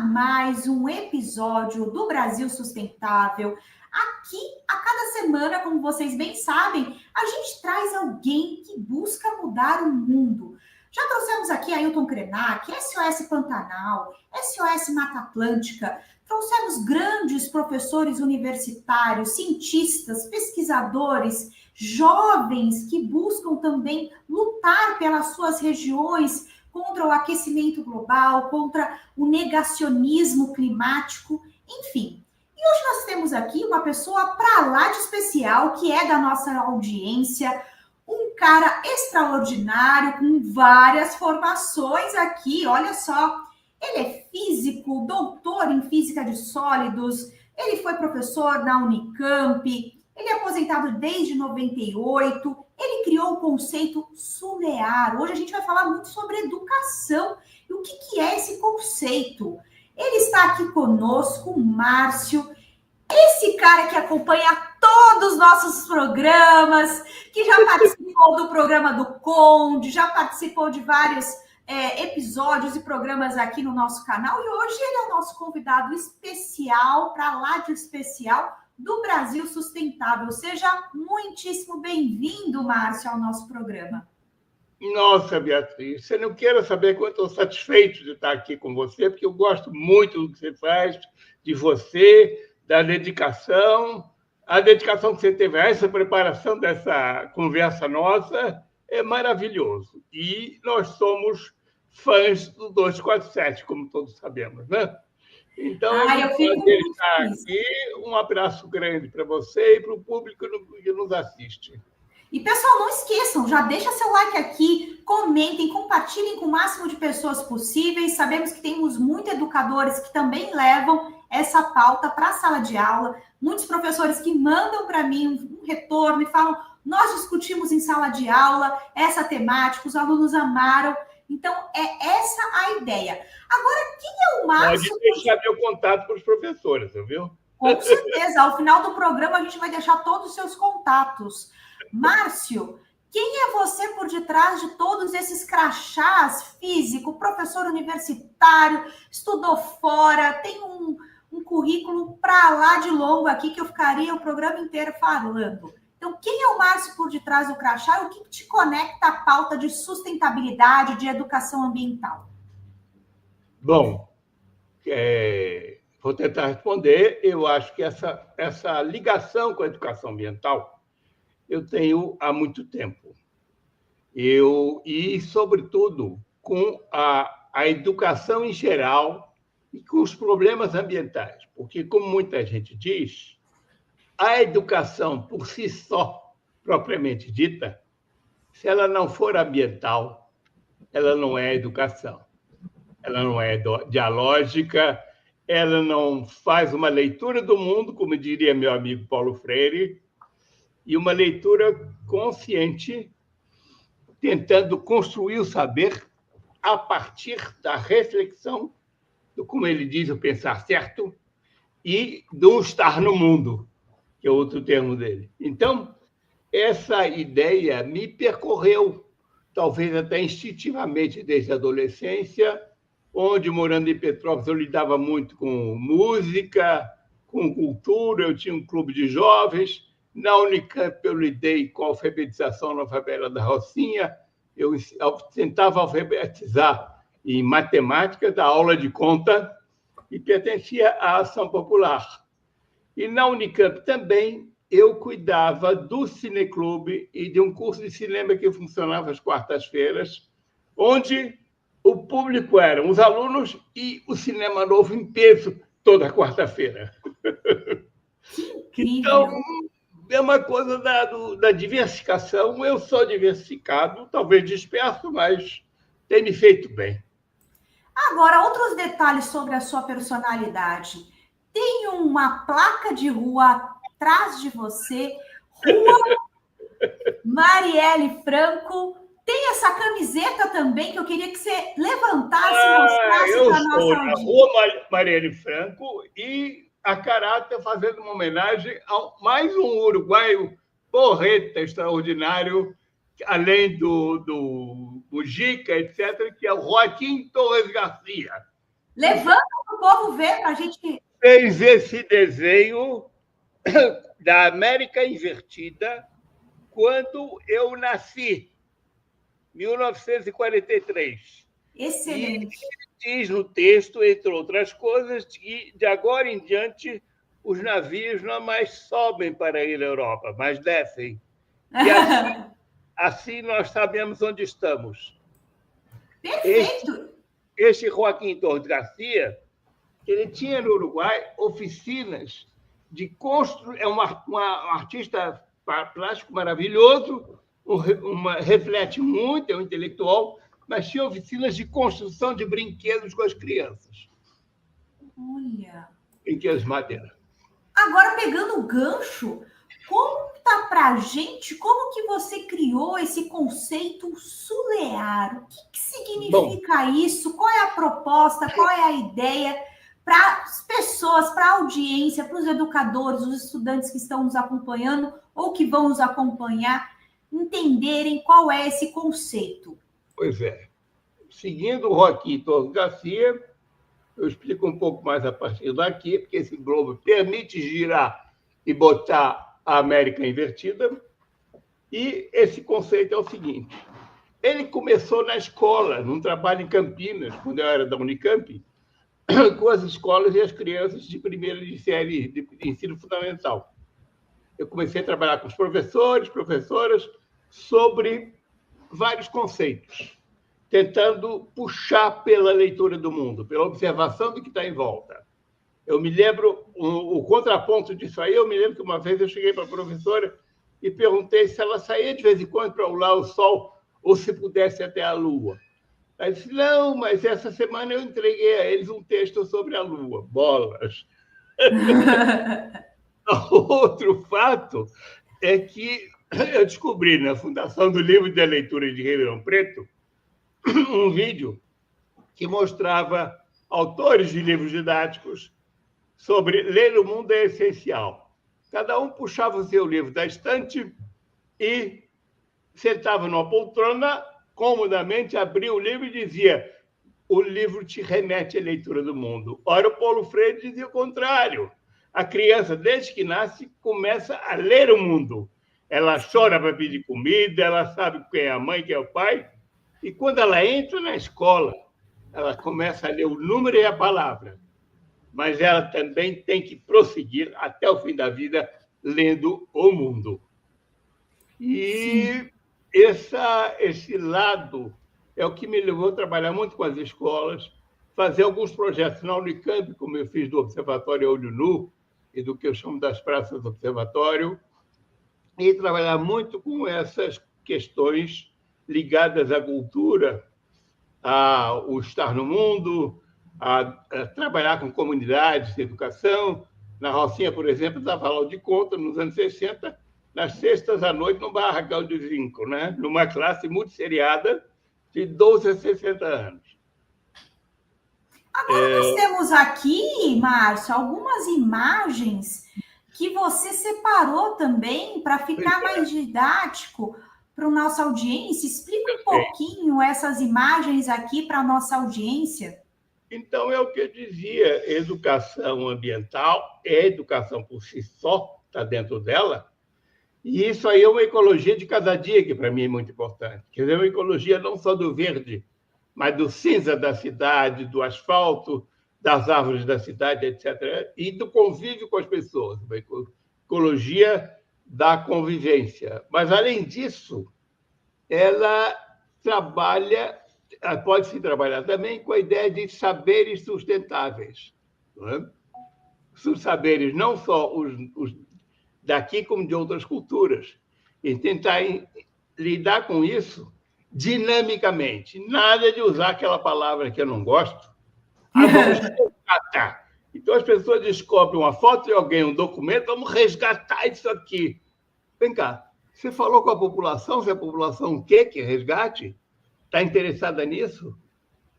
mais um episódio do Brasil Sustentável. Aqui, a cada semana, como vocês bem sabem, a gente traz alguém que busca mudar o mundo. Já trouxemos aqui Ailton Krenak, SOS Pantanal, SOS Mata Atlântica, trouxemos grandes professores universitários, cientistas, pesquisadores, jovens que buscam também lutar pelas suas regiões contra o aquecimento global, contra o negacionismo climático, enfim. E hoje nós temos aqui uma pessoa para lá de especial, que é da nossa audiência, um cara extraordinário, com várias formações aqui, olha só. Ele é físico, doutor em física de sólidos, ele foi professor na Unicamp, ele é aposentado desde 98, ele criou o conceito SUNEAR. Hoje a gente vai falar muito sobre educação e o que é esse conceito. Ele está aqui conosco, Márcio, esse cara que acompanha todos os nossos programas, que já participou do programa do Conde, já participou de vários episódios e programas aqui no nosso canal, e hoje ele é o nosso convidado especial, para lá de especial, do Brasil Sustentável. Seja muitíssimo bem-vindo, Márcio, ao nosso programa. Nossa, Beatriz, você não queira saber quanto eu estou satisfeito de estar aqui com você, porque eu gosto muito do que você faz, de você, da dedicação. A dedicação que você teve a essa preparação dessa conversa nossa é maravilhoso. E nós somos fãs do 247, como todos sabemos, né? Então, eu fico muito feliz. Aqui. Um abraço grande para você e para o público que nos assiste. E, pessoal, não esqueçam, já deixa seu like aqui, comentem, compartilhem com o máximo de pessoas possíveis. Sabemos que temos muitos educadores que também levam essa pauta para a sala de aula. Muitos professores que mandam para mim um retorno e falam: nós discutimos em sala de aula essa temática, os alunos amaram. Então, é essa a ideia. Agora, quem é o Márcio? Pode deixar meu contato para os professores, viu? Com certeza. Ao final do programa, a gente vai deixar todos os seus contatos. Márcio, quem é você por detrás de todos esses crachás? Físico, professor universitário, estudou fora, tem um currículo para lá de longo aqui que eu ficaria o programa inteiro falando. Então, quem é o Márcio por detrás do crachá e o que te conecta à pauta de sustentabilidade, de educação ambiental? Bom, vou tentar responder. Eu acho que essa ligação com a educação ambiental eu tenho há muito tempo. E, sobretudo, com a educação em geral e com os problemas ambientais. Porque, como muita gente diz, a educação, por si só, propriamente dita, se ela não for ambiental, ela não é educação. Ela não é dialógica, ela não faz uma leitura do mundo, como diria meu amigo Paulo Freire, e uma leitura consciente, tentando construir o saber a partir da reflexão, do, como ele diz, o pensar certo, e do estar no mundo, que é outro termo dele. Então, essa ideia me percorreu, talvez até instintivamente, desde a adolescência, onde, morando em Petrópolis, eu lidava muito com música, com cultura, eu tinha um clube de jovens. Na Unicamp, eu lidei com a alfabetização na favela da Rocinha, eu tentava alfabetizar em matemática, dar aula de conta, e pertencia à Ação Popular. E na Unicamp também eu cuidava do cineclube e de um curso de cinema que funcionava às quartas-feiras, onde o público eram os alunos e o cinema novo em peso toda quarta-feira. Então, é uma coisa da diversificação. Eu sou diversificado, talvez disperso, mas tem me feito bem. Agora, outros detalhes sobre a sua personalidade. Tem uma placa de rua atrás de você, Rua Marielle Franco. Tem essa camiseta também que eu queria que você levantasse e mostrasse para a nossa audiência. Eu estou na Rua Marielle Franco e a caráter fazendo uma homenagem a mais um uruguaio porreta extraordinário, além do Mujica, etc., que é o Joaquim Torres Garcia. Levanta para o povo ver, para a gente... Fez esse desenho da América invertida quando eu nasci, 1943. Excelente. E diz no texto, entre outras coisas, que de agora em diante os navios não mais sobem para ir à Europa, mas descem. E assim nós sabemos onde estamos. Perfeito. Este Joaquim Torres Garcia, ele tinha no Uruguai oficinas de construção. É um artista plástico maravilhoso, reflete muito, é um intelectual, mas tinha oficinas de construção de brinquedos com as crianças. Olha. Brinquedos de madeira. Agora, pegando o gancho, conta pra gente como que você criou esse conceito sulear. O que significa isso? Qual é a proposta? Qual é a ideia para as pessoas, para a audiência, para os educadores, os estudantes que estão nos acompanhando ou que vão nos acompanhar, entenderem qual é esse conceito? Pois é. Seguindo o Joaquim Torres Garcia, eu explico um pouco mais a partir daqui, porque esse globo permite girar e botar a América invertida. E esse conceito é o seguinte: ele começou na escola, num trabalho em Campinas, quando eu era da Unicamp, com as escolas e as crianças de primeira série de ensino fundamental. Eu comecei a trabalhar com os professores, professoras, sobre vários conceitos, tentando puxar pela leitura do mundo, pela observação do que está em volta. Eu me lembro, o contraponto disso aí, eu me lembro que uma vez eu cheguei para a professora e perguntei se ela saía de vez em quando para olhar o sol ou se pudesse até a Lua. Ela disse, não, mas essa semana eu entreguei a eles um texto sobre a Lua. Bolas! Outro fato é que eu descobri na Fundação do Livro de Leitura de Ribeirão Preto um vídeo que mostrava autores de livros didáticos sobre ler o mundo é essencial. Cada um puxava o seu livro da estante e sentava numa poltrona, comodamente, abria o livro e dizia: o livro te remete à leitura do mundo. Ora, o Paulo Freire dizia o contrário. A criança, desde que nasce, começa a ler o mundo. Ela chora para pedir comida, ela sabe quem é a mãe, quem é o pai. E quando ela entra na escola, ela começa a ler o número e a palavra. Mas ela também tem que prosseguir até o fim da vida lendo o mundo. E esse lado é o que me levou a trabalhar muito com as escolas, fazer alguns projetos na Unicamp, como eu fiz do Observatório Olho Nu e do que eu chamo das praças do Observatório, e trabalhar muito com essas questões ligadas à cultura, ao estar no mundo, a trabalhar com comunidades de educação. Na Rocinha, por exemplo, dava aula de conta nos anos 60, nas sextas à noite, no Barracão de Zinco, né? Numa classe multisseriada de 12 a 60 anos. Agora nós temos aqui, Márcio, algumas imagens que você separou também para ficar mais didático para a nossa audiência. Explica um pouquinho essas imagens aqui para a nossa audiência. Então, é o que eu dizia, educação ambiental é educação por si só, está dentro dela, e isso aí é uma ecologia de cada dia, que para mim é muito importante. Quer dizer, uma ecologia não só do verde, mas do cinza da cidade, do asfalto, das árvores da cidade, etc., e do convívio com as pessoas, uma ecologia da convivência. Mas, além disso, ela pode-se trabalhar também com a ideia de saberes sustentáveis. Não é? Os saberes não só os daqui, como de outras culturas, e tentar lidar com isso dinamicamente. Nada de usar aquela palavra que eu não gosto. Vamos resgatar. Então, as pessoas descobrem uma foto de alguém, um documento, vamos resgatar isso aqui. Vem cá, você falou com a população, se a população quer que resgate? Está interessada nisso?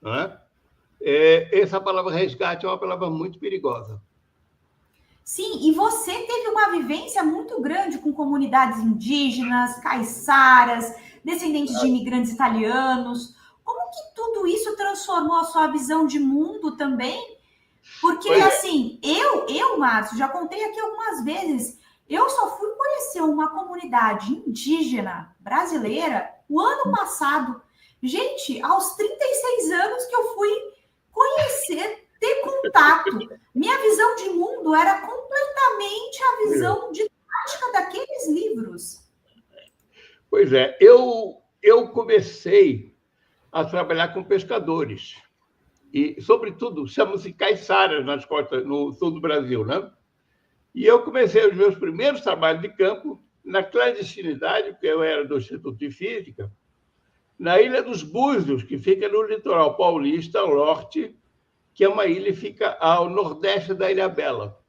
Não é? Essa palavra resgate é uma palavra muito perigosa. Sim, e você teve uma vivência muito grande com comunidades indígenas, caiçaras, descendentes de imigrantes italianos. Como que tudo isso transformou a sua visão de mundo também? Porque, assim, Márcio, já contei aqui algumas vezes, eu só fui conhecer uma comunidade indígena brasileira o ano passado. Gente, aos 36 anos que eu fui conhecer, ter contato. Minha visão de mundo era completamente a visão didática daqueles livros. Pois é, eu comecei a trabalhar com pescadores. E, sobretudo, chamam-se caiçaras nas costas, no sul do Brasil, né? E eu comecei os meus primeiros trabalhos de campo na clandestinidade, porque eu era do Instituto de Física, na Ilha dos Búzios, que fica no litoral paulista, ao norte, que é uma ilha que fica ao nordeste da Ilhabela.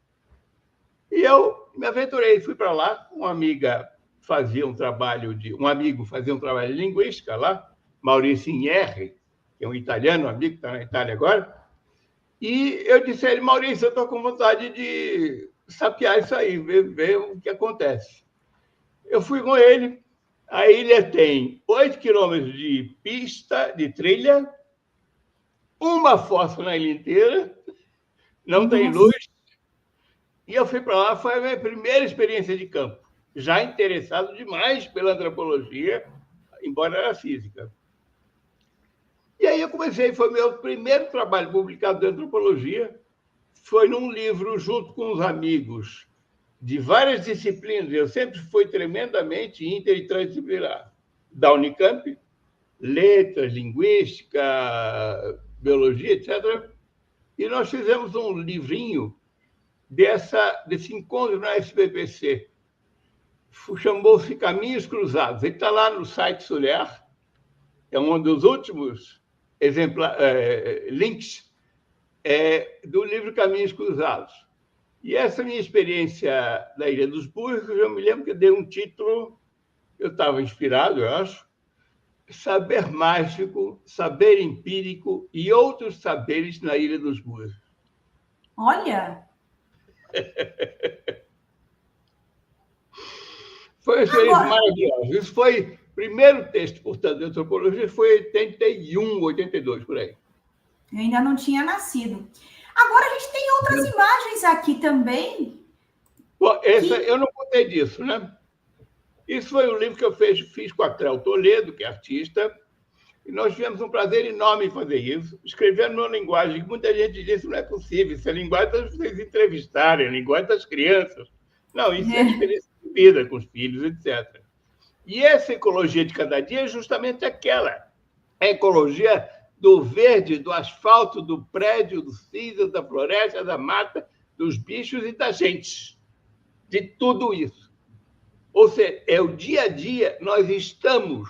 E eu me aventurei, fui para lá, uma amiga fazia um trabalho de... Um amigo fazia um trabalho de linguística lá, Maurício Inherri, que é um italiano, um amigo que está na Itália agora, e eu disse a ele, Maurício, eu estou com vontade de sapear isso aí, ver o que acontece. Eu fui com ele, a ilha tem 8 quilômetros de pista, de trilha, uma fossa na ilha inteira, não tem luz, e eu fui para lá, foi a minha primeira experiência de campo, já interessado demais pela antropologia, embora era física. E aí eu comecei, foi meu primeiro trabalho publicado de antropologia, foi num livro junto com os amigos de várias disciplinas, eu sempre fui tremendamente inter e transdisciplinar, da Unicamp, letras, linguística, biologia, etc. E nós fizemos um livrinho desse encontro na SBPC, chamou-se Caminhos Cruzados. Ele está lá no site Sulher, é um dos últimos links do livro Caminhos Cruzados. E essa minha experiência da Ilha dos Búzios, eu me lembro que eu dei um título, eu estava inspirado, eu acho, Saber Mágico, Saber Empírico e Outros Saberes na Ilha dos Búzios. Olha! Foi uma experiência maravilhosa. Isso foi o primeiro texto, portanto, de antropologia, foi em 81, 82, por aí. Eu ainda não tinha nascido. Agora a gente tem outras imagens aqui também. Bom, eu não contei disso, né? Isso foi um livro que eu fiz com a Cléo Toledo, que é artista, e nós tivemos um prazer enorme em fazer isso, escrevendo numa linguagem que muita gente disse não é possível, isso é a linguagem para vocês entrevistarem, a linguagem das crianças. Não, isso é experiência de vida com os filhos, etc. E essa ecologia de cada dia é justamente aquela, a ecologia do verde, do asfalto, do prédio, do cinza, da floresta, da mata, dos bichos e da gente, de tudo isso. Ou seja, é o dia a dia, nós estamos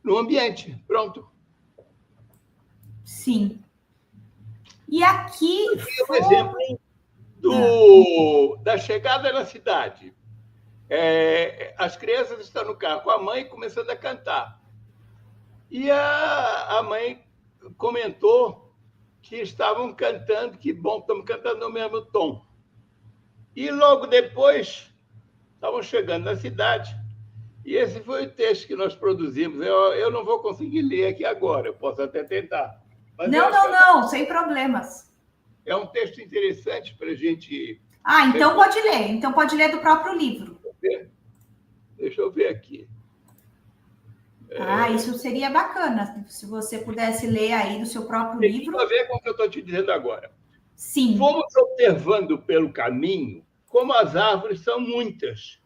no ambiente, pronto. Sim. E aqui... Um exemplo da chegada na cidade. As crianças estão no carro com a mãe começando a cantar. E a mãe comentou que estavam cantando, que bom, estamos cantando no mesmo tom. E logo depois, estavam chegando na cidade, e esse foi o texto que nós produzimos. Eu não vou conseguir ler aqui agora, eu posso até tentar. Mas não, sem problemas. É um texto interessante para a gente... então pode ler. Então pode ler do próprio livro. Deixa eu ver aqui. Isso seria bacana, se você pudesse ler aí do seu próprio livro. Tem a ver com o que eu estou te dizendo agora. Sim. Fomos observando pelo caminho como as árvores são muitas.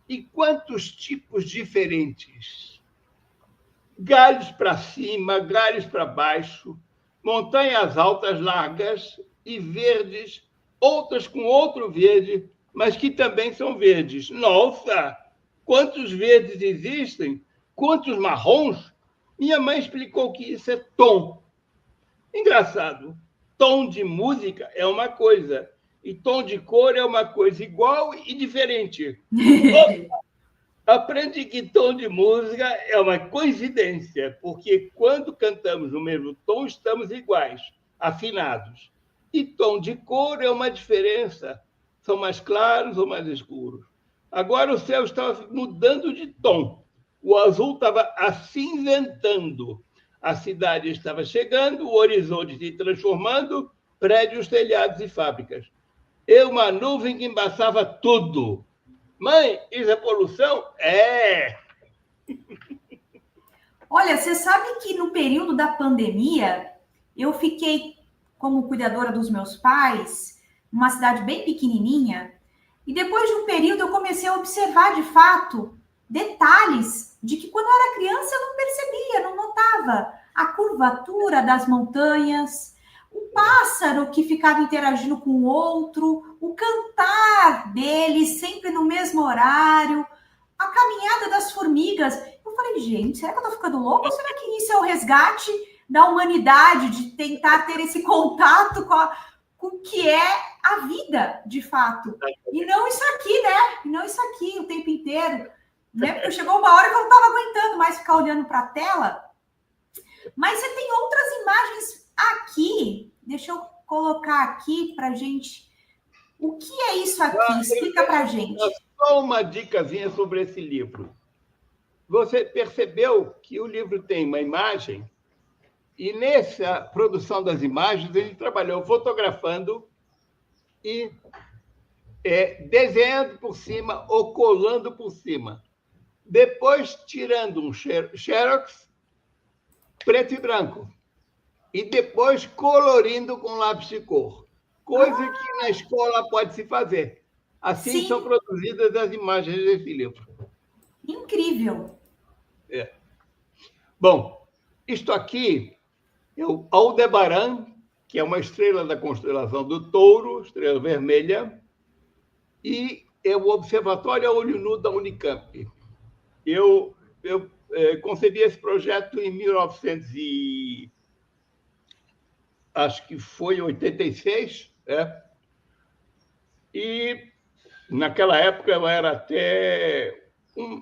E quantos tipos diferentes. Galhos para cima, galhos para baixo, montanhas altas, largas e verdes, outras com outro verde, mas que também são verdes. Nossa! Quantos verdes existem? Quantos marrons? Minha mãe explicou que isso é tom. Engraçado. Tom de música é uma coisa, e tom de cor é uma coisa igual e diferente. Aprendi que tom de música é uma coincidência, porque quando cantamos no mesmo tom, estamos iguais, afinados. E tom de cor é uma diferença. São mais claros ou mais escuros. Agora o céu estava mudando de tom. O azul estava acinzentando. A cidade estava chegando, o horizonte se transformando, prédios, telhados e fábricas. E uma nuvem que embaçava tudo. Mãe, isso é poluição? É! Olha, você sabe que no período da pandemia, eu fiquei como cuidadora dos meus pais, numa cidade bem pequenininha, e depois de um período eu comecei a observar de fato detalhes de que quando eu era criança eu não percebia, não notava a curvatura das montanhas, o pássaro que ficava interagindo com o outro, o cantar deles sempre no mesmo horário, a caminhada das formigas. Eu falei, gente, será que eu tô ficando louca ou será que isso é o resgate da humanidade, de tentar ter esse contato com o que é a vida, de fato? E não isso aqui, né? E não isso aqui o tempo inteiro. Né? Porque chegou uma hora que eu não estava aguentando mais ficar olhando para a tela. Mas você tem outras imagens aqui. Deixa eu colocar aqui para gente. O que é isso aqui? Explica para gente. Só uma dicasinha sobre esse livro. Você percebeu que o livro tem uma imagem e nessa produção das imagens ele trabalhou fotografando e desenhando por cima ou colando por cima. Depois tirando um xerox preto e branco. E depois colorindo com lápis de cor. Coisa que na escola pode se fazer. Assim Sim. são produzidas as imagens desse livro. Incrível. Bom, isto aqui é o Aldebaran, que é uma estrela da constelação do Touro, estrela vermelha, e é o Observatório a Olho Nu da Unicamp. Eu concebi esse projeto em 1900 acho que foi 86, e naquela época ela era até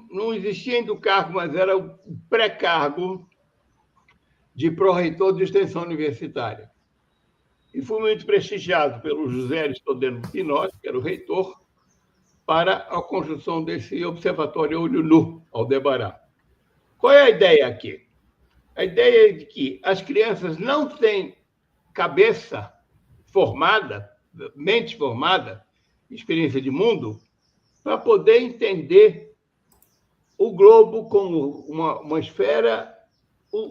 não existia ainda o cargo, mas era o pré-cargo de pró-reitor de extensão universitária. E fui muito prestigiado pelo José Aristodemo Pinós, que era o reitor, para a construção desse observatório Olho Nu, Aldebará. Qual é a ideia aqui? A ideia é de que as crianças não têm cabeça formada, mente formada, experiência de mundo, para poder entender o globo como uma esfera,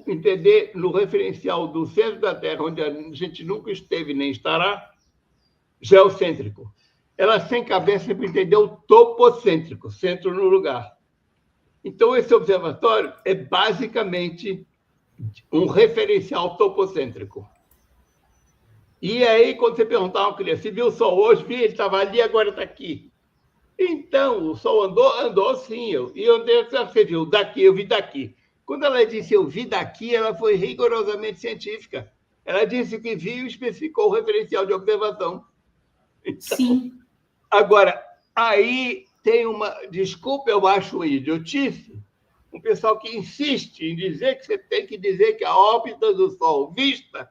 entender no referencial do centro da Terra, onde a gente nunca esteve nem estará, geocêntrico. Ela sem cabeça para entender o topocêntrico, centro no lugar. Então, esse observatório é basicamente um referencial topocêntrico. E aí, quando você perguntar a uma criança, se viu o Sol hoje? Vi, ele estava ali, agora está aqui. Então, o Sol andou sim. E onde você viu? Daqui, eu vi daqui. Quando ela disse eu vi daqui, ela foi rigorosamente científica. Ela disse que viu e especificou o referencial de observação. Então, sim. Agora, aí tem uma... Desculpa, eu acho uma idiotice. Um pessoal que insiste em dizer que você tem que dizer que a órbita do Sol vista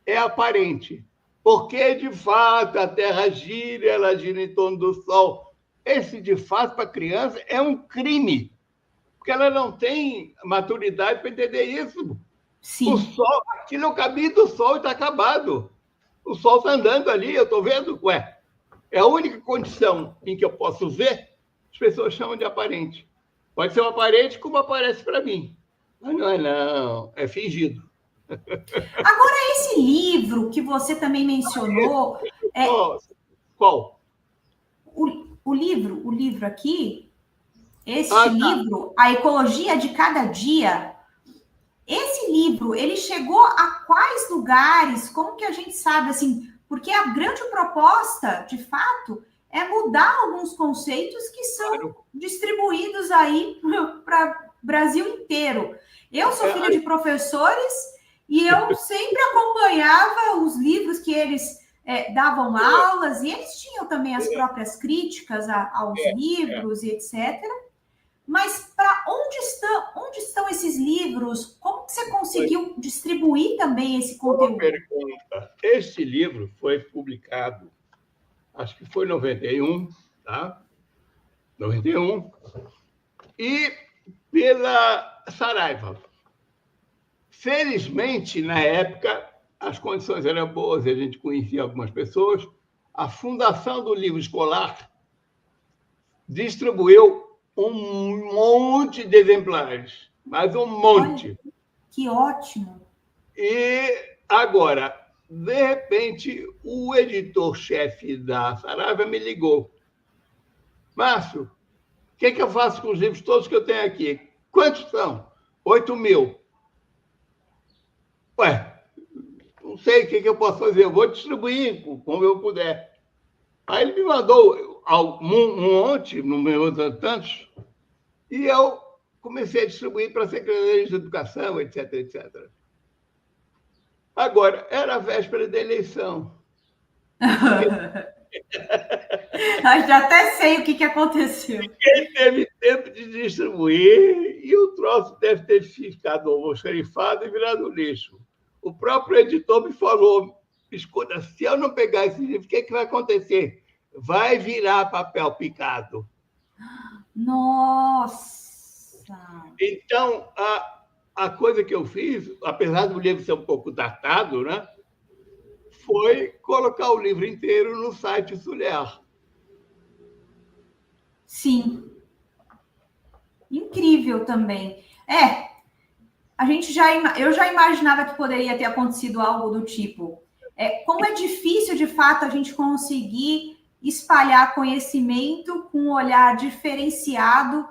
é aparente. Porque, de fato, a Terra gira, ela gira em torno do Sol. Esse, de fato, para a criança, é um crime. Porque ela não tem maturidade para entender isso. Sim. O Sol, aquilo é o caminho do Sol e está acabado. O Sol está andando ali, eu estou vendo. Ué, é a única condição em que eu posso ver, as pessoas chamam de aparente. Pode ser um aparente como aparece para mim. Mas não, é fingido. Agora, esse livro que você também mencionou... Qual? O livro aqui, este livro, A Ecologia de Cada Dia, esse livro, ele chegou a quais lugares? Como que a gente sabe, assim, porque a grande proposta, de fato, é mudar alguns conceitos que são distribuídos aí para o Brasil inteiro. Eu sou filha de professores e eu sempre acompanhava os livros que eles davam aulas, e eles tinham também as próprias críticas aos livros e etc. Mas para onde estão esses livros? Como que você conseguiu distribuir também esse conteúdo? Boa pergunta. Este livro foi publicado, acho que foi em 91, tá? 91. E pela Saraiva. Felizmente, na época, as condições eram boas e a gente conhecia algumas pessoas. A Fundação do Livro Escolar distribuiu um monte de exemplares, mas um monte. Olha, que ótimo. E agora, de repente, o editor-chefe da Saraiva me ligou. Márcio, o que eu faço com os livros todos que eu tenho aqui? Quantos são? 8.000. Ué, não sei o que eu posso fazer, eu vou distribuir como eu puder. Aí ele me mandou um monte, não me mandou tantos, e eu comecei a distribuir para a Secretaria de Educação, etc, etc. Agora, era a véspera da eleição. Já até sei o que aconteceu. Ele teve tempo de distribuir e o troço deve ter ficado almoxarifado e virado lixo. O próprio editor me falou, escuta, se eu não pegar esse livro, o que vai acontecer? Vai virar papel picado. Nossa! Então, a coisa que eu fiz, apesar do livro ser um pouco datado, né, foi colocar o livro inteiro no site Sulher. Sim. Incrível também. Eu já imaginava que poderia ter acontecido algo do tipo. Como é difícil, de fato, a gente conseguir espalhar conhecimento com um olhar diferenciado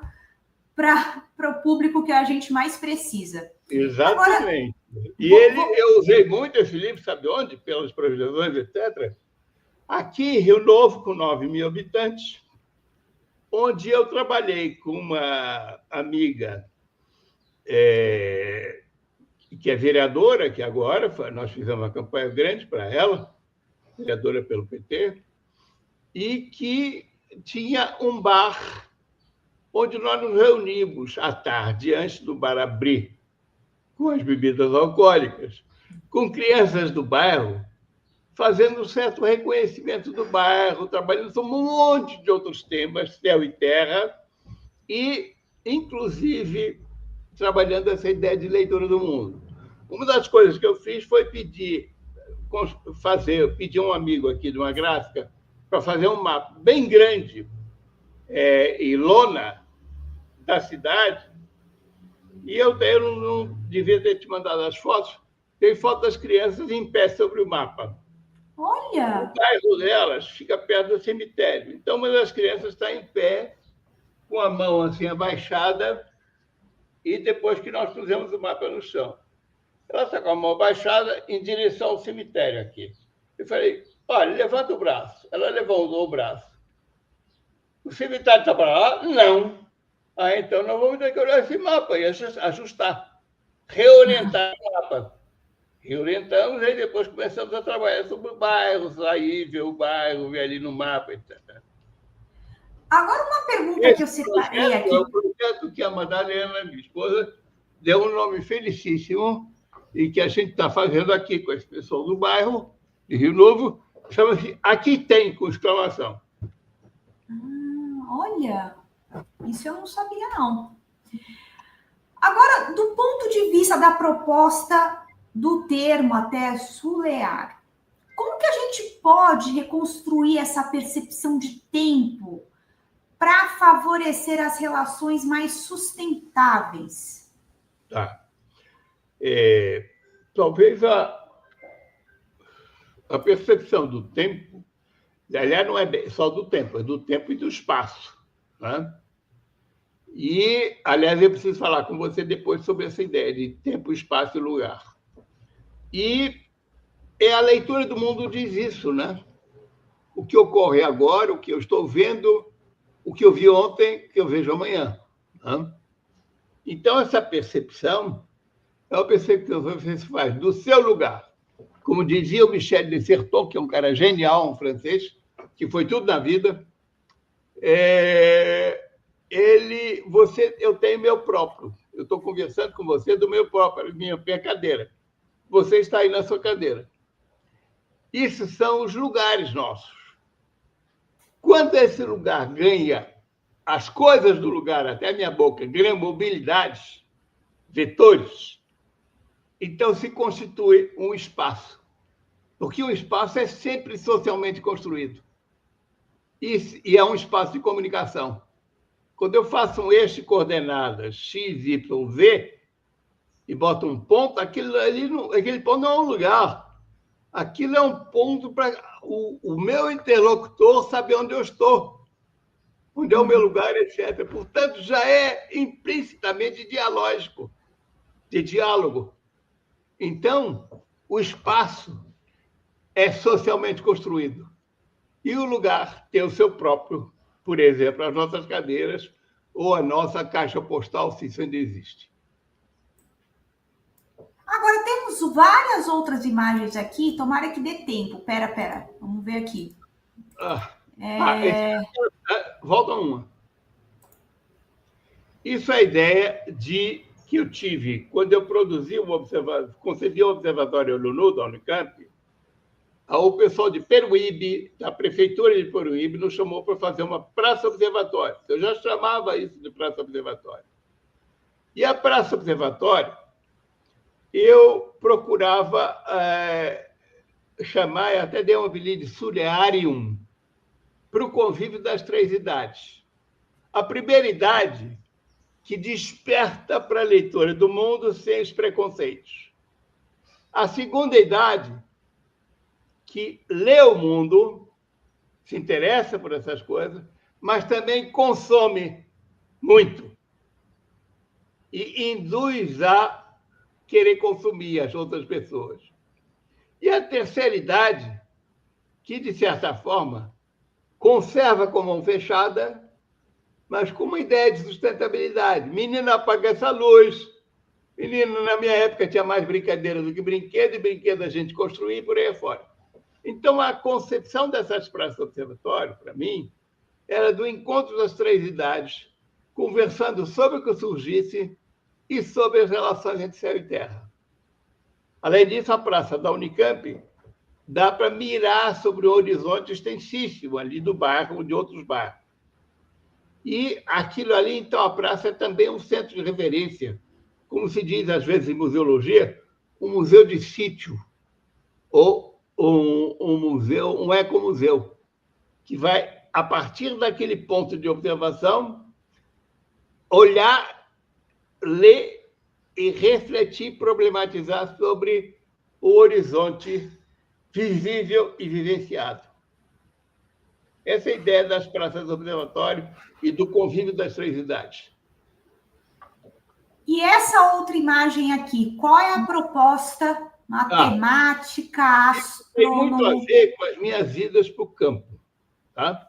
para o público que a gente mais precisa. Exatamente. Eu usei muito esse livro, sabe onde? Pelas projeções, etc. Aqui em Rio Novo, com 9.000 habitantes, onde eu trabalhei com uma amiga que é vereadora, que agora nós fizemos uma campanha grande para ela, vereadora pelo PT, e que tinha um bar onde nós nos reunimos à tarde, antes do bar abrir, com as bebidas alcoólicas, com crianças do bairro, fazendo um certo reconhecimento do bairro, trabalhando sobre um monte de outros temas, céu e terra, e, inclusive, trabalhando essa ideia de leitura do mundo. Uma das coisas que eu fiz foi pedir um amigo aqui de uma gráfica para fazer um mapa bem grande e lona da cidade, e eu não devia ter te mandado as fotos, tem foto das crianças em pé sobre o mapa. Olha! O bairro delas fica perto do cemitério. Então, uma das crianças está em pé, com a mão assim abaixada, e depois que nós pusemos o mapa no chão. Ela está com a mão abaixada em direção ao cemitério aqui. Eu falei, olha, levanta o braço. Ela levantou o braço. O cemitério está para lá? Não. Então nós vamos ter que olhar esse mapa e ajustar, reorientar o mapa. Reorientamos e depois começamos a trabalhar sobre o bairro, sair, ver o bairro, ver ali no mapa, etc. Agora, uma pergunta que eu separei aqui. É o projeto que a Madalena, minha esposa, deu um nome felicíssimo e que a gente está fazendo aqui com esse pessoal do bairro de Rio Novo, chama-se Aqui Tem, com exclamação. Olha, isso eu não sabia, não. Agora, do ponto de vista da proposta do termo até Sulher, como que a gente pode reconstruir essa percepção de tempo para favorecer as relações mais sustentáveis? Tá. Talvez a percepção do tempo, aliás, não é só do tempo, é do tempo e do espaço. Né? E, aliás, eu preciso falar com você depois sobre essa ideia de tempo, espaço e lugar. E a leitura do mundo diz isso, né? O que ocorre agora, o que eu estou vendo, o que eu vi ontem, o que eu vejo amanhã. Né? Então, essa percepção é uma percepção que você faz do seu lugar. Como dizia o Michel de Certeau, que é um cara genial, um francês, que foi tudo na vida, eu tenho meu próprio. Eu estou conversando com você do meu próprio, minha cadeira. Você está aí na sua cadeira. Isso são os lugares nossos. Quando esse lugar ganha, as coisas do lugar, até a minha boca, ganham mobilidades, vetores, então se constitui um espaço, porque o espaço é sempre socialmente construído e é um espaço de comunicação. Quando eu faço um eixo de coordenadas x, y, z e boto um ponto, aquele ponto não é um lugar. Aquilo é um ponto para o meu interlocutor saber onde eu estou, onde é o meu lugar, etc. Portanto, já é implicitamente dialógico, de diálogo. Então, o espaço é socialmente construído. E o lugar tem o seu próprio, por exemplo, as nossas cadeiras ou a nossa caixa postal, se isso ainda existe. Agora, temos várias outras imagens aqui. Tomara que dê tempo. Pera. Vamos ver aqui. Volta uma. Isso é a ideia que eu tive quando eu produzi concedi o Observatório LUNU da Unicamp. O pessoal de Peruíbe, da Prefeitura de Peruíbe, nos chamou para fazer uma praça observatório. Eu já chamava isso de praça observatório. E a praça observatório, eu procurava chamar, até dei um apelido de Sulearium, para o convívio das três idades. A primeira idade, que desperta para a leitura do mundo sem os preconceitos. A segunda idade, que lê o mundo, se interessa por essas coisas, mas também consome muito e induz a querer consumir as outras pessoas. E a terceira idade, que, de certa forma, conserva com mão fechada, mas com uma ideia de sustentabilidade. Menina, apaga essa luz. Menino, na minha época, tinha mais brincadeira do que brinquedo, e brinquedo a gente construía e por aí afora. Então, a concepção dessas praças observatório, para mim, era do encontro das três idades, conversando sobre o que surgisse e sobre as relações entre céu e terra. Além disso, a praça da Unicamp dá para mirar sobre o horizonte extensíssimo ali do bairro ou de outros bairros. E aquilo ali, então, a praça é também um centro de referência, como se diz às vezes em museologia, um museu de sítio ou um museu, um ecomuseu, que vai, a partir daquele ponto de observação, olhar, ler e refletir, problematizar sobre o horizonte visível e vivenciado. Essa é a ideia das praças do observatório e do convívio das três idades. E essa outra imagem aqui, qual é a proposta, matemática, tem muito a ver com as minhas idas para o campo, tá?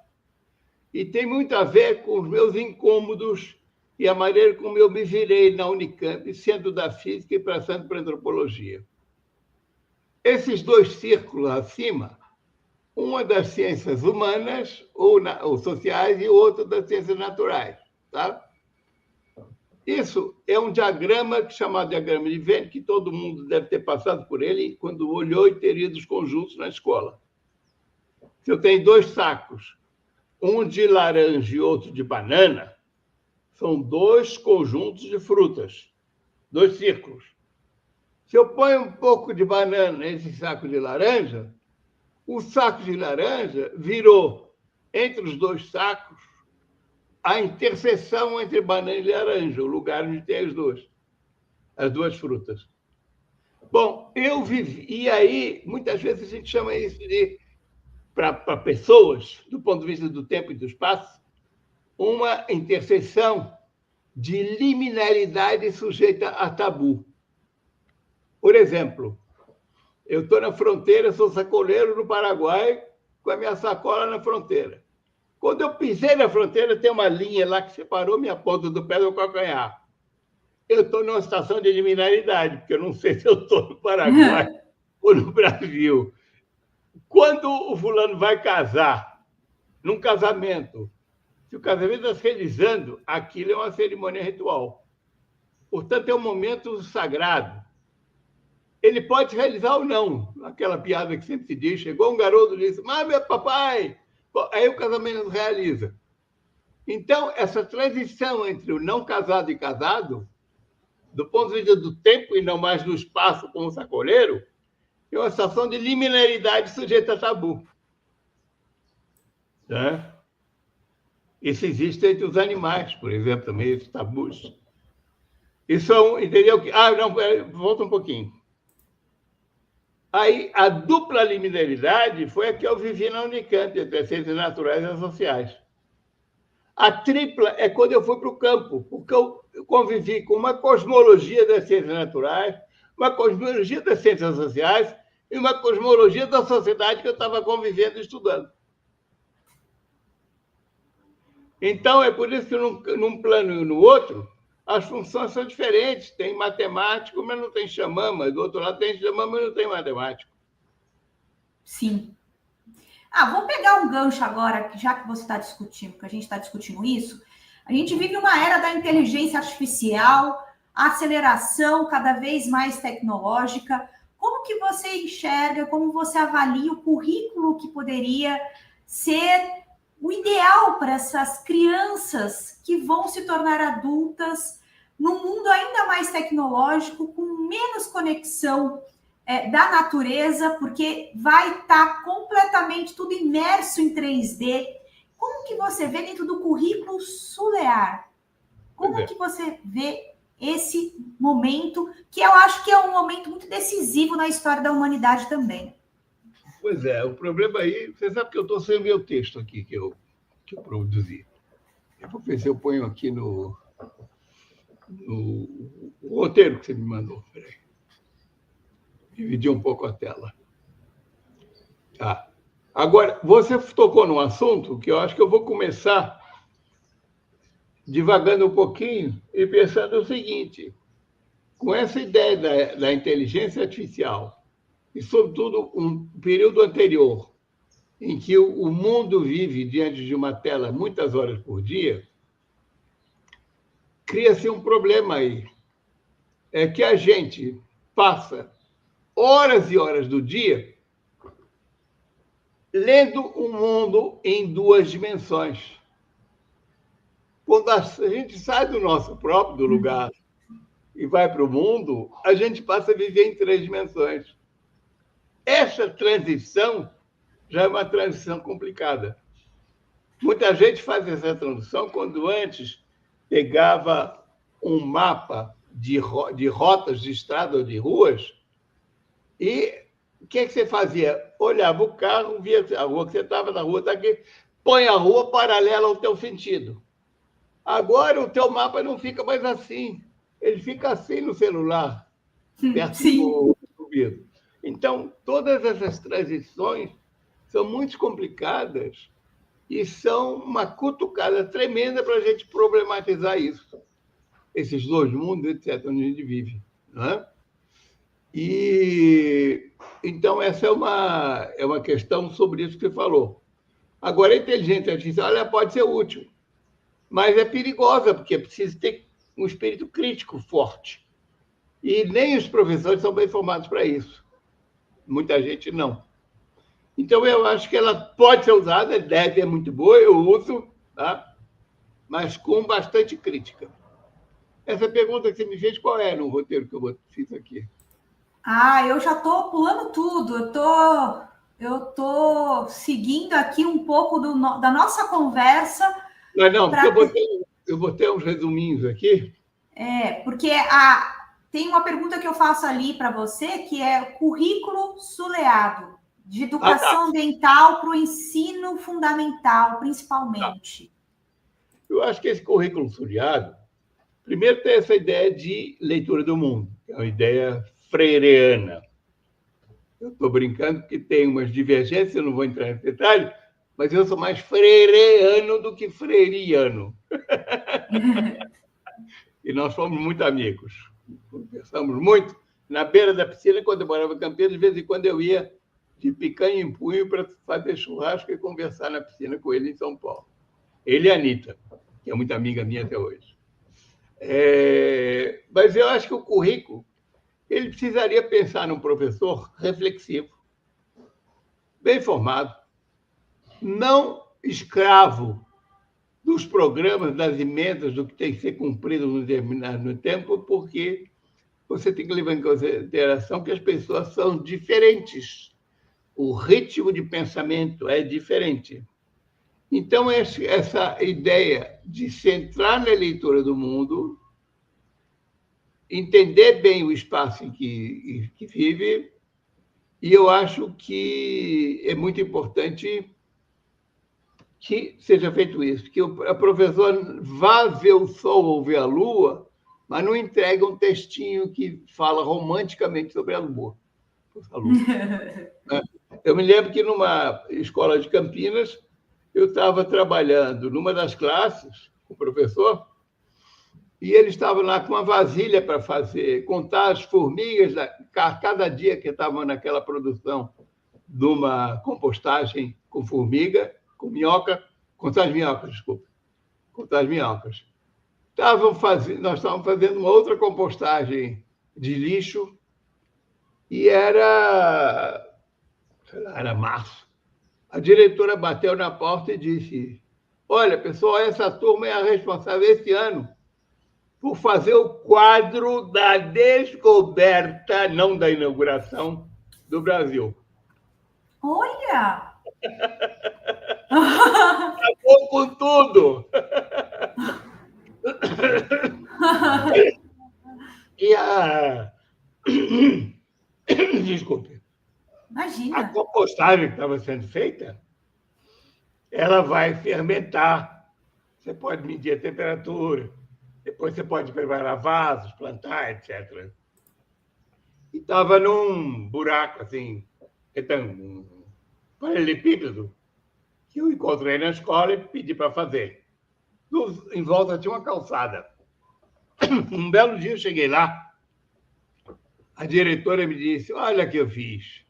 E tem muito a ver com os meus incômodos e a maneira como eu me virei na Unicamp, sendo da física e passando para a antropologia. Esses dois círculos acima, uma das ciências humanas ou sociais e outro das ciências naturais, tá? Isso é um diagrama chamado diagrama de Venn, que todo mundo deve ter passado por ele quando olhou e teria dos conjuntos na escola. Se eu tenho dois sacos, um de laranja e outro de banana, são dois conjuntos de frutas, dois círculos. Se eu ponho um pouco de banana nesse saco de laranja, o saco de laranja virou, entre os dois sacos, a interseção entre banana e laranja, o lugar onde tem as duas frutas. Bom, eu vivi, e aí, muitas vezes a gente chama isso de, para pessoas, do ponto de vista do tempo e do espaço, uma interseção de liminaridade sujeita a tabu. Por exemplo, eu estou na fronteira, sou sacoleiro no Paraguai, com a minha sacola na fronteira. Quando eu pisei na fronteira, tem uma linha lá que separou minha ponta do pé do calcanhar. Eu estou numa situação de liminaridade, porque eu não sei se eu estou no Paraguai ou no Brasil. Quando o fulano vai casar, num casamento, se o casamento está se realizando, aquilo é uma cerimônia ritual. Portanto, é um momento sagrado. Ele pode realizar ou não. Aquela piada que sempre se diz, chegou um garoto e disse, mas meu papai... Aí o casamento realiza. Então, essa transição entre o não casado e casado do ponto de vista do tempo e não mais do espaço como sacoleiro, é uma situação de liminaridade sujeita a tabu. Né? Isso existe entre os animais, por exemplo, também, esses tabus. Isso entendeu? Não, volta um pouquinho. Aí, a dupla liminaridade foi a que eu vivi na Unicamp, entre as ciências naturais e as sociais. A tripla é quando eu fui para o campo, porque eu convivi com uma cosmologia das ciências naturais, uma cosmologia das ciências sociais e uma cosmologia da sociedade que eu estava convivendo e estudando. Então, é por isso que num plano e no outro, as funções são diferentes. Tem matemático, mas não tem xamã, mas do outro lado tem xamã, mas não tem matemático. Sim. Vou pegar um gancho agora, já que você está discutindo, que a gente está discutindo isso. A gente vive uma era da inteligência artificial, aceleração cada vez mais tecnológica. Como que você enxerga, como você avalia o currículo que poderia ser o ideal para essas crianças que vão se tornar adultas num mundo ainda mais tecnológico, com menos conexão da natureza, porque vai estar completamente tudo imerso em 3D. Como que você vê dentro do currículo Sulear? Como que você vê esse momento, que eu acho que é um momento muito decisivo na história da humanidade também? Pois é, o problema aí... Você sabe que eu estou sem o meu texto aqui, que eu produzi. Eu vou ver se eu ponho aqui no roteiro que você me mandou. Peraí. Dividir um pouco a tela. Tá. Agora, você tocou num assunto que eu acho que eu vou começar divagando um pouquinho e pensando o seguinte: com essa ideia da inteligência artificial, e sobretudo um período anterior, em que o mundo vive diante de uma tela muitas horas por dia, cria-se um problema aí. É que a gente passa horas e horas do dia lendo o mundo em duas dimensões. Quando a gente sai do nosso próprio lugar e vai para o mundo, a gente passa a viver em 3 dimensões. Essa transição já é uma transição complicada. Muita gente faz essa transição quando antes pegava um mapa de rotas de estrada ou de ruas e o que você fazia? Olhava o carro, via a rua que você estava, na rua está aqui, põe a rua paralela ao teu sentido. Agora o teu mapa não fica mais assim, ele fica assim no celular, perto do vidro. Então, todas essas transições são muito complicadas e são uma cutucada tremenda para a gente problematizar isso. Esses dois mundos, etc., onde a gente vive. Não é? E, então, essa é uma questão sobre isso que você falou. Agora, a inteligência artificial ela pode ser útil, mas é perigosa, porque precisa ter um espírito crítico forte. E nem os professores são bem formados para isso. Muita gente não. Então, eu acho que ela pode ser usada, deve, é muito boa, eu uso, tá? Mas com bastante crítica. Essa pergunta que você me fez, qual é no roteiro que eu fiz aqui? Eu já estou pulando tudo, eu tô seguindo aqui um pouco da nossa conversa. Não, porque eu botei uns resuminhos aqui. Porque tem uma pergunta que eu faço ali para você, que é o currículo Suleado, de educação ambiental para o ensino fundamental, principalmente. Eu acho que esse currículo Suleado, primeiro tem essa ideia de leitura do mundo, que é uma ideia freireana. Eu estou brincando que tem umas divergências, eu não vou entrar nesse detalhe, mas eu sou mais freireano do que freiriano. E nós fomos muito amigos. Conversamos muito. Na beira da piscina, quando eu morava em Campinas, de vez em quando eu ia de picanha em punho para fazer churrasco e conversar na piscina com ele em São Paulo. Ele e a Anitta, que é muito amiga minha até hoje. Mas eu acho que o currículo ele precisaria pensar num professor reflexivo, bem formado, não escravo dos programas, das emendas, do que tem que ser cumprido no determinado tempo, porque você tem que levar em consideração que as pessoas são diferentes. O ritmo de pensamento é diferente. Então, essa ideia de centrar na leitura do mundo, entender bem o espaço em que vive, e eu acho que é muito importante que seja feito isso, que a professora vá ver o sol ou ver a lua, mas não entrega um textinho que fala romanticamente sobre a lua. Eu me lembro que numa escola de Campinas, eu estava trabalhando numa das classes com o professor, e ele estava lá com uma vasilha para contar as formigas, cada dia que estavam naquela produção de uma compostagem com formiga, com minhoca, contar as minhocas, desculpa, contar as minhocas. Nós estávamos fazendo uma outra compostagem de lixo e era março. A diretora bateu na porta e disse: olha, pessoal, essa turma é a responsável esse ano por fazer o quadro da descoberta, não da inauguração, do Brasil. Olha! Acabou com tudo! E Desculpe. Imagina. A compostagem que estava sendo feita, ela vai fermentar. Você pode medir a temperatura, depois você pode preparar vasos, plantar, etc. E estava num buraco, assim, um paralelepípedo, que eu encontrei na escola e pedi para fazer. Em volta tinha uma calçada. Um belo dia eu cheguei lá, a diretora me disse: olha o que eu fiz,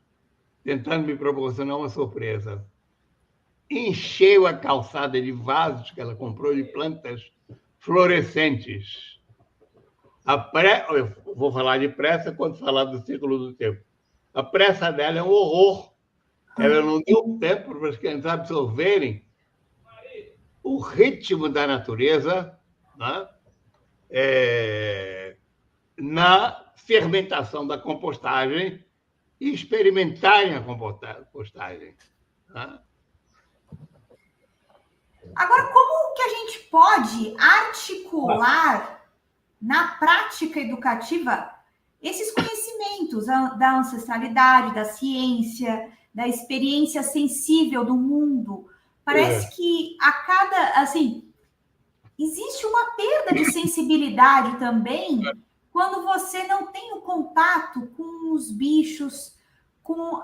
tentando me proporcionar uma surpresa. Encheu a calçada de vasos que ela comprou de plantas fluorescentes. Eu vou falar de pressa quando falar do ciclo do tempo. A pressa dela é um horror. Ela não deu tempo para as crianças absorverem o ritmo da natureza, né? Na fermentação da compostagem e experimentarem a compostagem. Né? Agora, como que a gente pode articular na prática educativa esses conhecimentos da ancestralidade, da ciência, da experiência sensível do mundo? Parece que a cada, assim, existe uma perda de sensibilidade também quando você não tem o contato com os bichos, com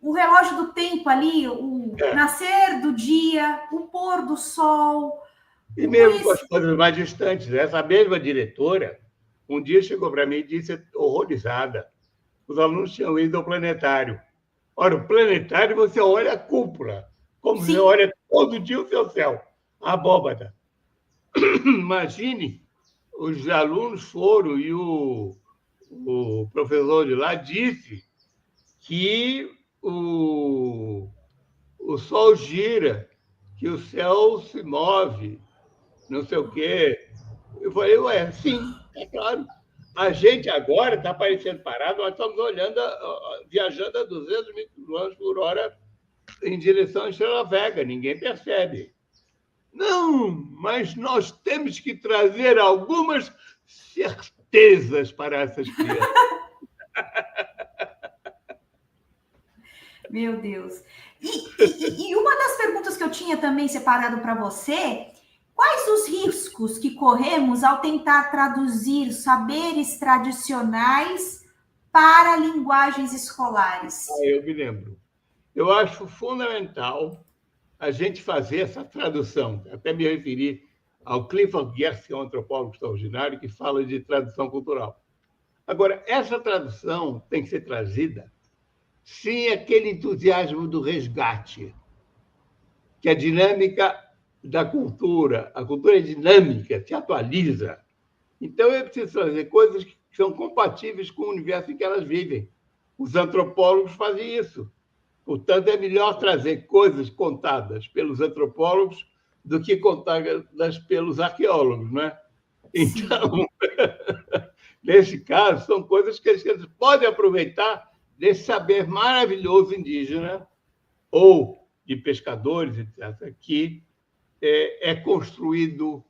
o relógio do tempo ali, o nascer do dia, o pôr do sol. E mesmo com as coisas mais distantes. Essa mesma diretora, um dia chegou para mim e disse, horrorizada, os alunos tinham ido ao planetário. Ora, o planetário, você olha a cúpula, como Sim. Você olha todo dia o seu céu, a abóbada. Imagine, os alunos foram e o professor de lá disse que o sol gira, que o céu se move, não sei o quê. Eu falei, ué, sim, é claro. A gente agora está parecendo parado, nós estamos olhando, viajando a 200 mil km por hora em direção à Estrela Vega, ninguém percebe. Não, mas nós temos que trazer algumas certezas para essas crianças. Meu Deus. E uma das perguntas que eu tinha também separado para você, quais os riscos que corremos ao tentar traduzir saberes tradicionais para linguagens escolares? Eu me lembro. Eu acho fundamental a gente fazer essa tradução. Até me referi ao Clifford Geertz, que é um antropólogo extraordinário, que fala de tradução cultural. Agora, essa tradução tem que ser trazida sem aquele entusiasmo do resgate, que a dinâmica da cultura, a cultura é dinâmica, se atualiza. Então, eu preciso trazer coisas que são compatíveis com o universo em que elas vivem. Os antropólogos fazem isso. Portanto, é melhor trazer coisas contadas pelos antropólogos do que contadas pelos arqueólogos, não é? Então, nesse caso, são coisas que eles podem aproveitar desse saber maravilhoso indígena ou de pescadores, etc., que é construído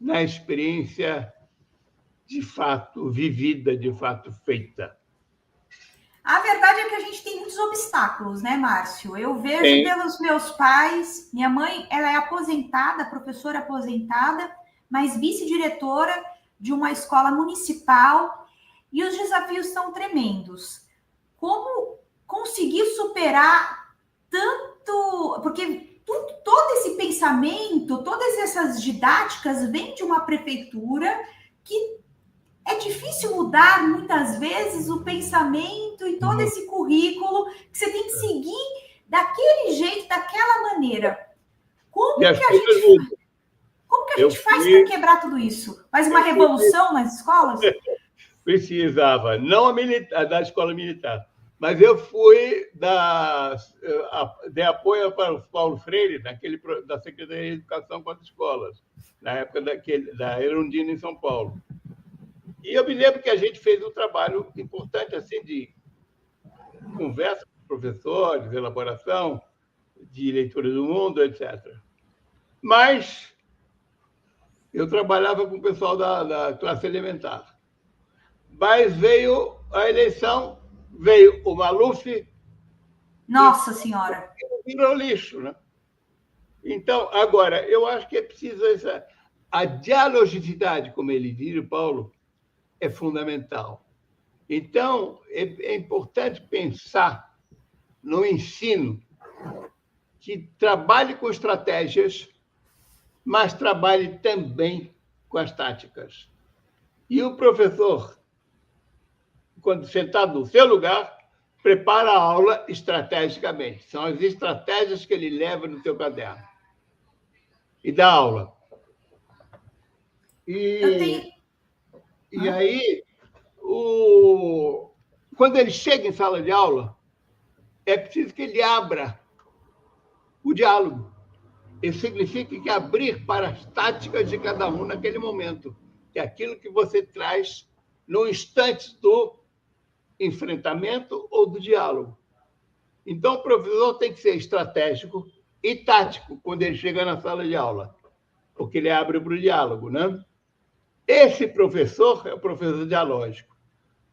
na experiência de fato vivida, de fato feita. A verdade é que a gente tem muitos obstáculos, né, Márcio? Eu vejo Tem. pelos meus pais, minha mãe, ela é aposentada, professora aposentada, mas vice-diretora de uma escola municipal, e os desafios são tremendos. Como conseguir superar tanto, porque todo esse pensamento, todas essas didáticas vêm de uma prefeitura que é difícil mudar muitas vezes o pensamento e todo esse currículo que você tem que seguir daquele jeito, daquela maneira. Como que a gente faz para quebrar tudo isso? Faz uma revolução nas escolas? Precisava, não da escola militar, mas eu fui de apoio para o Paulo Freire, da Secretaria de Educação com as escolas, na época da Erundina em São Paulo. E eu me lembro que a gente fez um trabalho importante assim de conversa com professores, elaboração de leitura do mundo, etc. Mas eu trabalhava com o pessoal da classe elementar. Mas veio a eleição, veio o Maluf. Nossa Senhora! Virou lixo, né? Então, agora, eu acho que é preciso a dialogicidade, como ele diz, o Paulo, é fundamental. Então, é importante pensar no ensino que trabalhe com estratégias, mas trabalhe também com as táticas. E o professor, quando sentado no seu lugar, prepara a aula estrategicamente. São as estratégias que ele leva no seu caderno. E dá aula. E aí, quando ele chega em sala de aula, é preciso que ele abra o diálogo. Isso significa que abrir para as táticas de cada um naquele momento, que é aquilo que você traz no instante do enfrentamento ou do diálogo. Então, o professor tem que ser estratégico e tático quando ele chega na sala de aula, porque ele abre para o diálogo, né? Esse professor é o professor dialógico.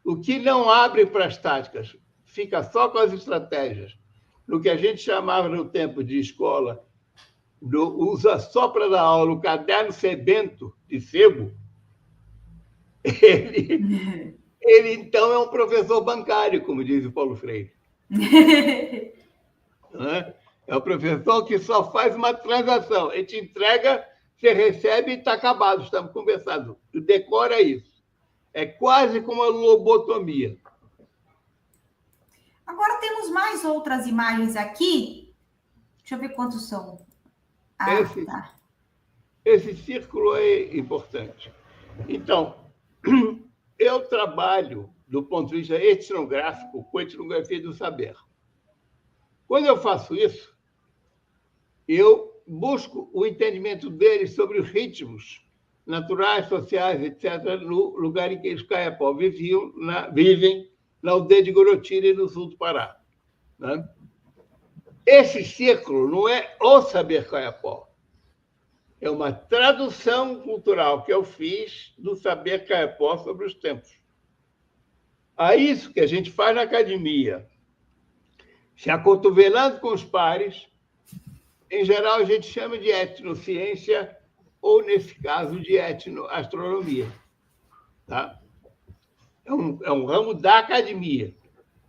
O que não abre para as táticas, fica só com as estratégias, no que a gente chamava no tempo de escola, usa só para dar aula o caderno sebento de sebo, ele então é um professor bancário, como diz o Paulo Freire. É o professor que só faz uma transação. Ele te entrega, você recebe e está acabado, estamos conversando. Decora isso. É quase como a lobotomia. Agora temos mais outras imagens aqui. Deixa eu ver quantos são. Esse círculo é importante. Então, eu trabalho do ponto de vista etnográfico com etnografia do saber. Quando eu faço isso, eu busco o entendimento deles sobre os ritmos naturais, sociais, etc., no lugar em que os Kayapó vivem, na aldeia de Gorotira, no sul do Pará. Né? Esse círculo não é o saber Kayapó, é uma tradução cultural que eu fiz do saber Kayapó sobre os tempos. A isso que a gente faz na academia, se acotovelando com os pares, em geral a gente chama de etnociência ou, nesse caso, de etnoastronomia. Tá? É um ramo da academia.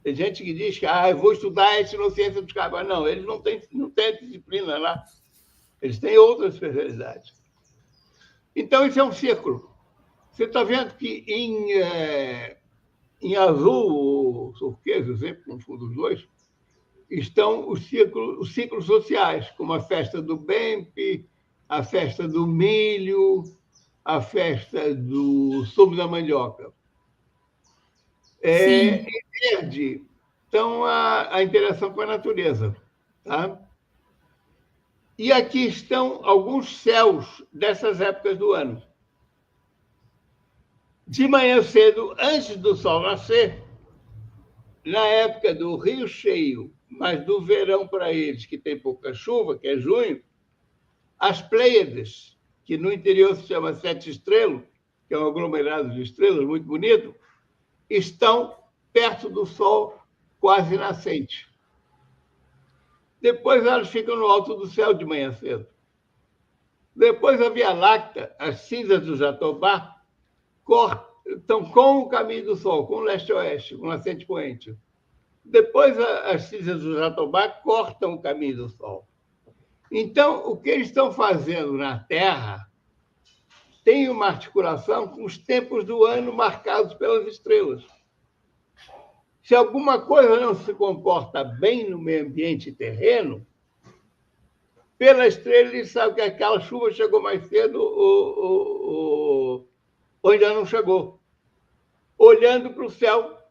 Tem gente que diz que eu vou estudar a etnociência dos cabas. Não, eles não têm disciplina lá. Eles têm outras especialidades. Então, isso é um círculo. Você está vendo que em azul ou turquesa, eu sempre confundo os dois, estão os ciclos sociais, como a festa do Bempe, a festa do milho, a festa do sumo da mandioca. Em verde, então, a interação com a natureza. Tá? E aqui estão alguns céus dessas épocas do ano. de manhã cedo, antes do sol nascer, na época do rio cheio, mas do verão para eles, que tem pouca chuva, que é junho, as Pleiades, que no interior se chama Sete Estrelas, que é um aglomerado de estrelas muito bonito, estão perto do Sol, quase nascente. Depois elas ficam no alto do céu de manhã cedo. Depois a Via Láctea, as cinzas do Jatobá, estão com o caminho do Sol, com o leste-oeste, com nascente poente. Depois as cinzas do Jatobá cortam o caminho do Sol. Então, o que eles estão fazendo na Terra tem uma articulação com os tempos do ano marcados pelas estrelas. Se alguma coisa não se comporta bem no meio ambiente terreno, pela estrela ele sabe que aquela chuva chegou mais cedo ou ainda não chegou. Olhando para o céu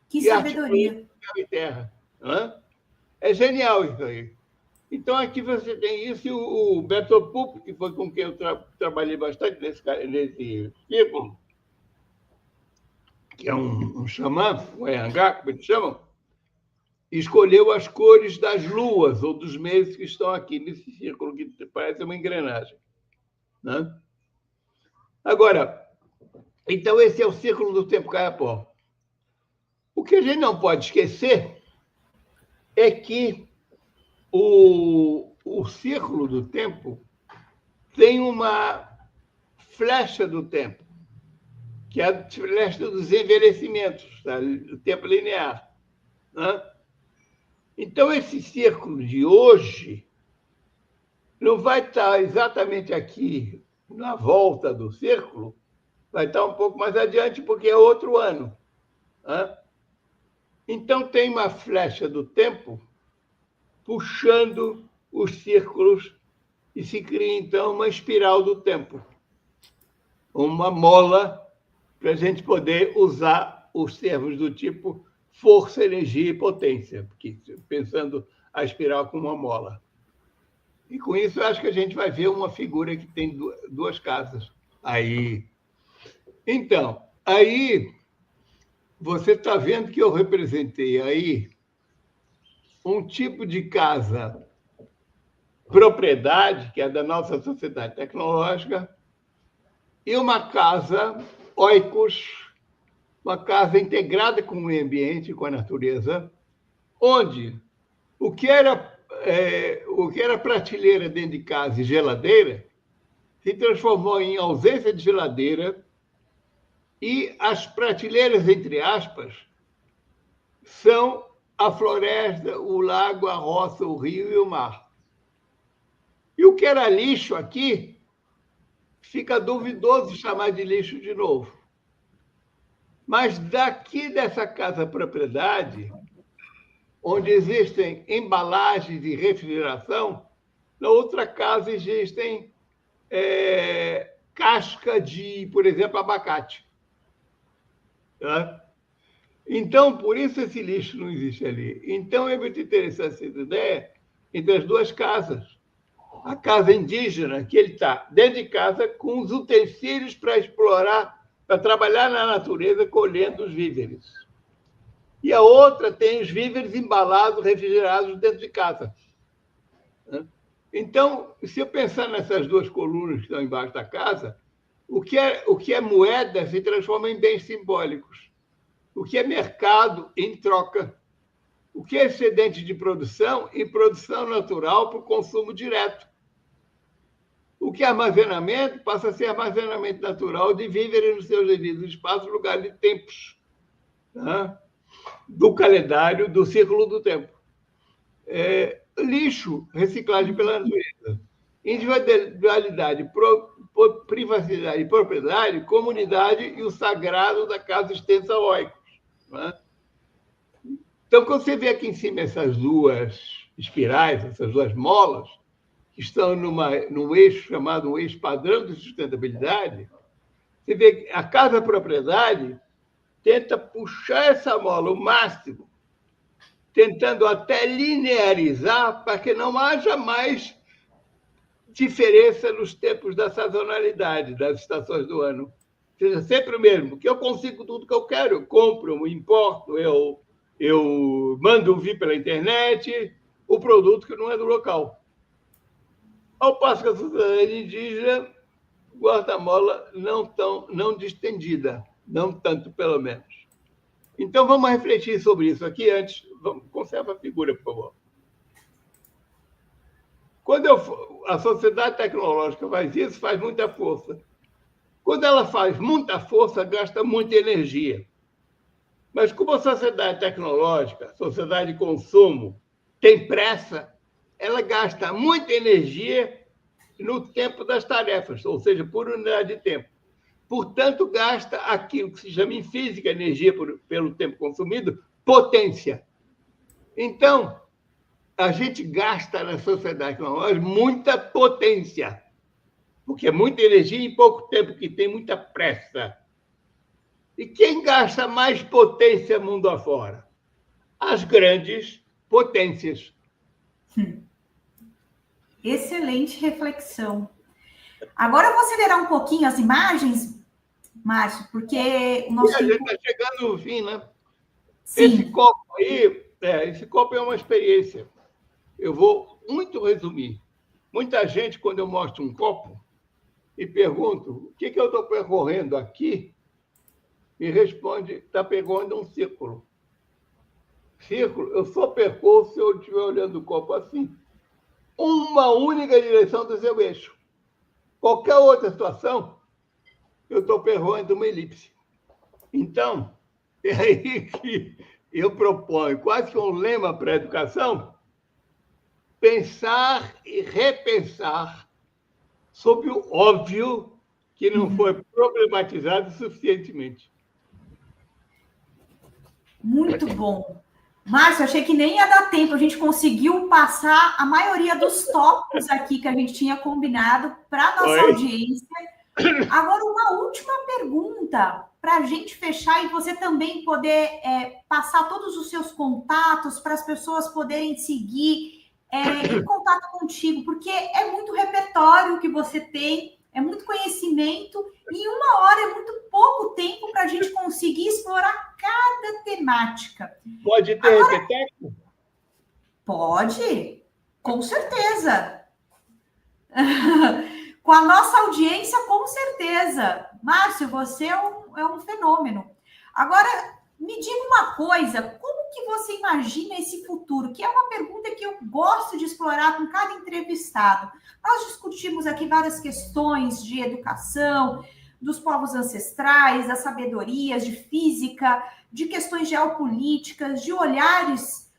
Que e sabedoria. céu e terra. É genial isso aí. Então, aqui você tem isso, e o Beto Pup, que foi com quem eu trabalhei bastante nesse círculo, que é um xamã, um Ehangá, como eles chamam, escolheu as cores das luas ou dos meses que estão aqui nesse círculo, que parece uma engrenagem. Né? Agora, então esse é o círculo do tempo Kayapó. O que a gente não pode esquecer é que o círculo do tempo tem uma flecha do tempo, que é a flecha dos envelhecimentos, tá? Do tempo linear. Né? Então, esse círculo de hoje não vai estar exatamente aqui na volta do círculo, vai estar um pouco mais adiante, porque é outro ano. Né? Então, tem uma flecha do tempo puxando os círculos e se cria, então, uma espiral do tempo, uma mola para a gente poder usar os termos do tipo força, energia e potência, porque, pensando a espiral como uma mola. E com isso, eu acho que a gente vai ver uma figura que tem duas casas. Aí. Então, aí você está vendo que eu representei aí um tipo de casa propriedade, que é da nossa sociedade tecnológica, e uma casa oikos, uma casa integrada com o meio ambiente, com a natureza, onde o que era prateleira dentro de casa e geladeira se transformou em ausência de geladeira, e as prateleiras, entre aspas, são a floresta, o lago, a roça, o rio e o mar. E o que era lixo aqui fica duvidoso chamar de lixo de novo. Mas daqui dessa casa propriedade, onde existem embalagens de refrigeração, na outra casa existem casca de, por exemplo, abacate. Tá? Então, por isso esse lixo não existe ali. Então, é muito interessante essa ideia entre as duas casas. A casa indígena, que ele está dentro de casa com os utensílios para explorar, para trabalhar na natureza, colhendo os víveres. E a outra tem os víveres embalados, refrigerados dentro de casa. Então, se eu pensar nessas duas colunas que estão embaixo da casa, o que é moeda se transforma em bens simbólicos. O que é mercado em troca. O que é excedente de produção em produção natural para o consumo direto. O que é armazenamento passa a ser armazenamento natural de víveres nos seus devidos espaços, lugares e tempos. Né? Do calendário, do círculo do tempo. Lixo, reciclagem pela natureza. Individualidade, privacidade e propriedade, comunidade e o sagrado da casa extensa oicos. Né? Então, quando você vê aqui em cima essas duas espirais, essas duas molas, que estão num eixo chamado um eixo padrão de sustentabilidade, você vê que a casa-propriedade tenta puxar essa mola o máximo, tentando até linearizar para que não haja mais diferença nos tempos da sazonalidade, das estações do ano. seja sempre o mesmo, porque eu consigo tudo que eu quero, eu compro, eu importo, eu mando vir pela internet o produto que não é do local. Ao passo que a sociedade indígena guarda a mola não distendida, não tanto, pelo menos. Então, vamos refletir sobre isso aqui antes. Conserva a figura, por favor. Quando a sociedade tecnológica faz isso, faz muita força. Quando ela faz muita força, gasta muita energia. Mas como a sociedade tecnológica, sociedade de consumo, tem pressa, ela gasta muita energia no tempo das tarefas, ou seja, por unidade de tempo. Portanto, gasta aquilo que se chama em física, energia pelo tempo consumido, potência. Então, a gente gasta na sociedade tecnológica muita potência, porque é muita energia em pouco tempo, que tem muita pressa. E quem gasta mais potência mundo afora? As grandes potências. Excelente reflexão. Agora eu vou acelerar um pouquinho as imagens, Márcio, porque o nosso A gente tempo... está chegando no fim, né? Sim. Esse copo é uma experiência. Eu vou muito resumir. Muita gente, quando eu mostro um copo e pergunto o que eu estou percorrendo aqui, me responde, está percorrendo um círculo. Círculo, eu só percorro se eu estiver olhando o copo assim. Uma única direção do seu eixo. Qualquer outra situação, eu estou percorrendo uma elipse. Então, é aí que eu proponho, quase que um lema para a educação, pensar e repensar sobre o óbvio que não foi problematizado suficientemente. Muito bom. Márcio, achei que nem ia dar tempo. A gente conseguiu passar a maioria dos tópicos aqui que a gente tinha combinado para a nossa audiência. Agora, uma última pergunta para a gente fechar e você também poder passar todos os seus contatos para as pessoas poderem seguir em contato contigo, porque é muito repertório que você tem, é muito conhecimento, e 1 hora é muito pouco tempo para a gente conseguir explorar cada temática. Pode ter repeteco? Pode, com certeza. Com a nossa audiência, com certeza. Márcio, você é um fenômeno. Agora, me diga uma coisa, como que você imagina esse futuro? Que é uma pergunta que eu gosto de explorar com cada entrevistado. Nós discutimos aqui várias questões de educação, dos povos ancestrais, das sabedorias, de física, de questões geopolíticas, de olhares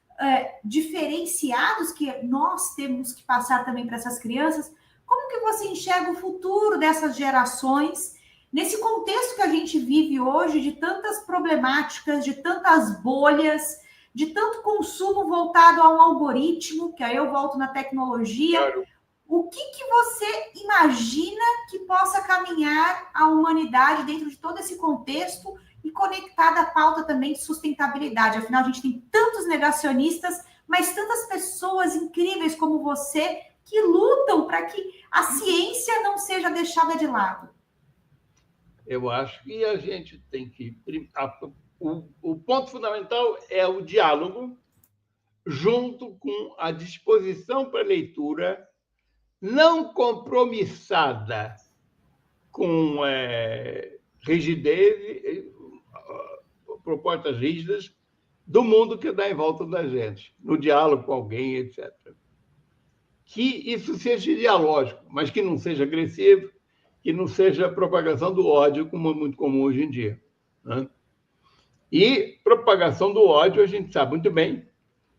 diferenciados que nós temos que passar também para essas crianças. Como que você enxerga o futuro dessas gerações nesse contexto que a gente vive hoje de tantas problemáticas, de tantas bolhas, de tanto consumo voltado a um algoritmo, que aí eu volto na tecnologia? Claro. O que você imagina que possa caminhar a humanidade dentro de todo esse contexto e conectada à pauta também de sustentabilidade? Afinal, a gente tem tantos negacionistas, mas tantas pessoas incríveis como você que lutam para que a ciência não seja deixada de lado. Eu acho que a gente tem que... O ponto fundamental é o diálogo, junto com a disposição para leitura, não compromissada com rigidez, propostas rígidas do mundo que dá em volta da gente, no diálogo com alguém, etc. Que isso seja dialógico, mas que não seja agressivo, que não seja propagação do ódio, como é muito comum hoje em dia, né? E propagação do ódio, a gente sabe muito bem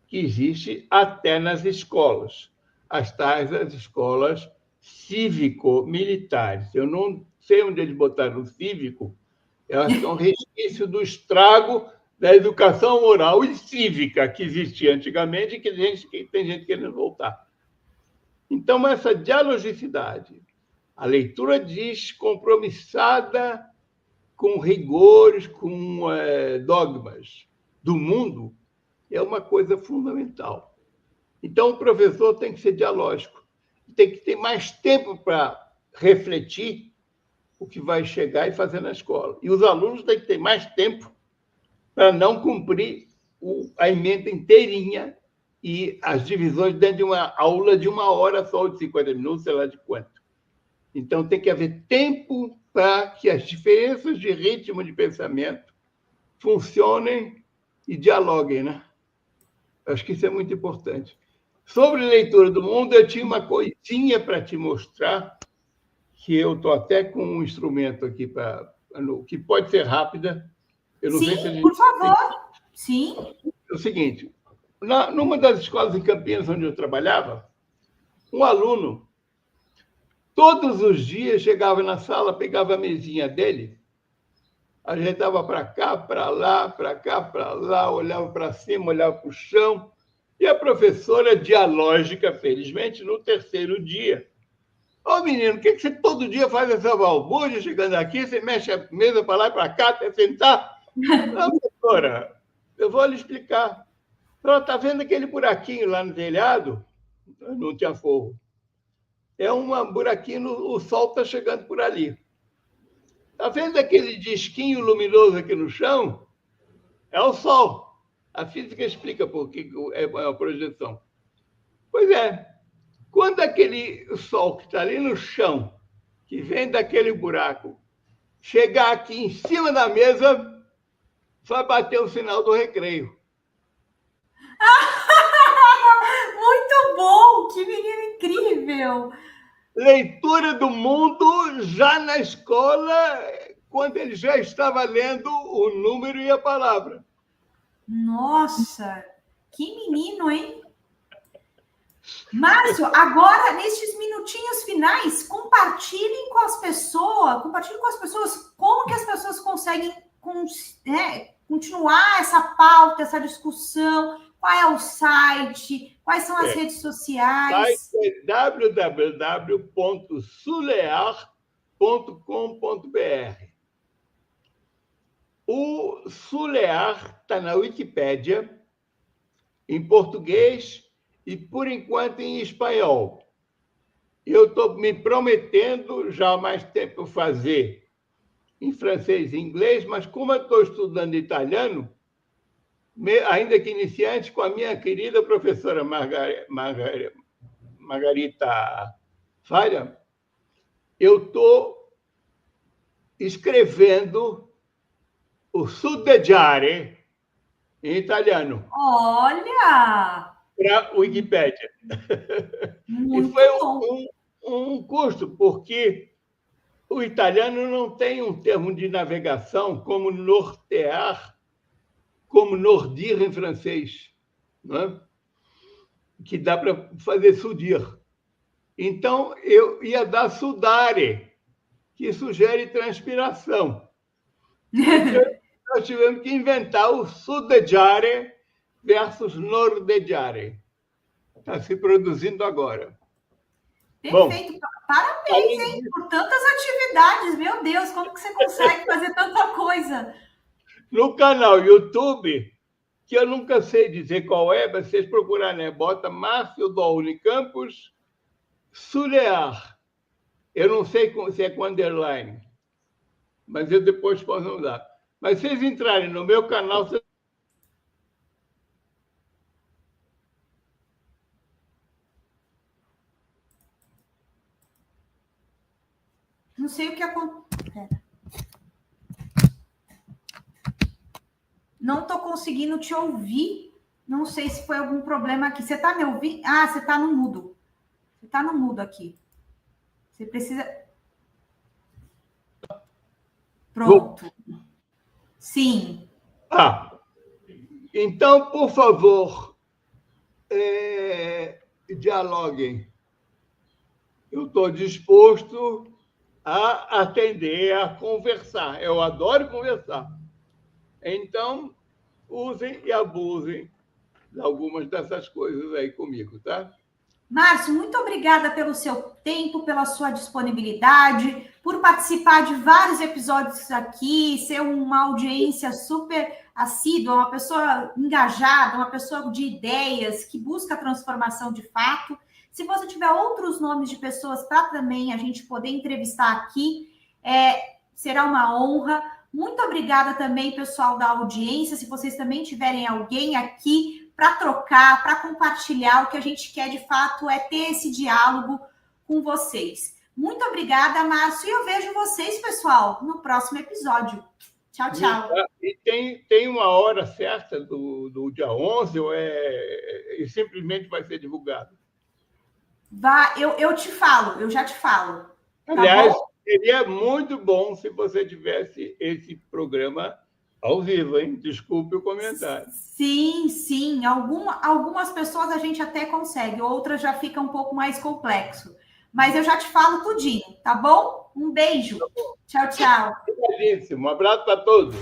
que existe até nas escolas, as tais as escolas cívico-militares. Eu não sei onde eles botaram o cívico, eu acho que é um resquício do estrago da educação moral e cívica que existia antigamente e que tem gente querendo voltar. Então, essa dialogicidade, a leitura descompromissada com rigores, com dogmas do mundo, é uma coisa fundamental. Então, o professor tem que ser dialógico, tem que ter mais tempo para refletir o que vai chegar e fazer na escola. E os alunos têm que ter mais tempo para não cumprir a ementa inteirinha e as divisões dentro de uma aula de 1 hora só, de 50 minutos, sei lá de quanto. Então, tem que haver tempo para que as diferenças de ritmo de pensamento funcionem e dialoguem, né? Acho que isso é muito importante. Sobre leitura do mundo, eu tinha uma coisinha para te mostrar, que eu estou até com um instrumento aqui que pode ser rápida. Eu não sei se a Sim, gente... por favor. Sim. É o seguinte, numa das escolas em Campinas onde eu trabalhava, um aluno, todos os dias, chegava na sala, pegava a mesinha dele, ajeitava para cá, para lá, para cá, para lá, olhava para cima, olhava para o chão, e a professora dialógica, felizmente, no 3º dia: ô, menino, o que você todo dia faz essa balbúrdia chegando aqui? Você mexe a mesa para lá e para cá até sentar? Não, professora, eu vou lhe explicar. Está vendo aquele buraquinho lá no telhado? Não tinha forro. É um buraquinho, o sol está chegando por ali. Está vendo aquele disquinho luminoso aqui no chão? É o sol. A física explica por que é a projeção. Pois é, quando aquele sol que está ali no chão, que vem daquele buraco, chegar aqui em cima da mesa, vai bater o sinal do recreio. Muito bom! Que menino incrível! Leitura do mundo já na escola, quando ele já estava lendo o número e a palavra. Nossa, que menino, hein? Márcio, agora, nestes minutinhos finais, compartilhem com as pessoas como que as pessoas conseguem continuar essa pauta, essa discussão, qual é o site, quais são as redes sociais. O site é www.sulear.com.br. O Sulear está na Wikipédia, em português e, por enquanto, em espanhol. Eu estou me prometendo já há mais tempo fazer em francês e inglês, mas como eu estou estudando italiano, ainda que iniciante, com a minha querida professora Margarita Falha, eu estou escrevendo o Suddeggiare em italiano. Olha! Para a Wikipédia. Muito e foi bom. um custo, porque o italiano não tem um termo de navegação como nortear, como nordir em francês, não é? Que dá para fazer sudir. Então, eu ia dar sudare, que sugere transpiração. Então, nós tivemos que inventar o sudeggiare versus nordeggiare. Está se produzindo agora. Perfeito. Bom, parabéns, hein? Por tantas atividades. Meu Deus, como que você consegue fazer tanta coisa? No canal YouTube, que eu nunca sei dizer qual é, mas vocês procurarem, né? Bota Márcio do Unicampus Sulear. Eu não sei se é com underline, mas eu depois posso usar. Mas se vocês entrarem no meu canal, vocês... Não sei o que acontece. Não estou conseguindo te ouvir. Não sei se foi algum problema aqui. Você está me ouvindo? Ah, você está no mudo. Você está no mudo aqui. Você precisa... Pronto. Sim. Então, por favor, dialoguem. Eu estou disposto a atender, a conversar. Eu adoro conversar. Então, usem e abusem de algumas dessas coisas aí comigo, tá? Márcio, muito obrigada pelo seu tempo, pela sua disponibilidade, por participar de vários episódios aqui, ser uma audiência super assídua, uma pessoa engajada, uma pessoa de ideias, que busca a transformação de fato. Se você tiver outros nomes de pessoas para também a gente poder entrevistar aqui, Será uma honra. Muito obrigada também, pessoal da audiência. Se vocês também tiverem alguém aqui para trocar, para compartilhar, o que a gente quer de fato é ter esse diálogo com vocês. Muito obrigada, Márcio. E eu vejo vocês, pessoal, no próximo episódio. Tchau, tchau. E tem uma hora certa do dia 11 ou simplesmente vai ser divulgado? Eu te falo, eu já te falo. Aliás, tá, seria muito bom se você tivesse esse programa ao vivo, hein? Desculpe o comentário. Sim, sim. Algumas pessoas a gente até consegue, outras já fica um pouco mais complexo. Mas eu já te falo tudinho, tá bom? Um beijo. Tchau, tchau. Belíssimo. Um abraço para todos.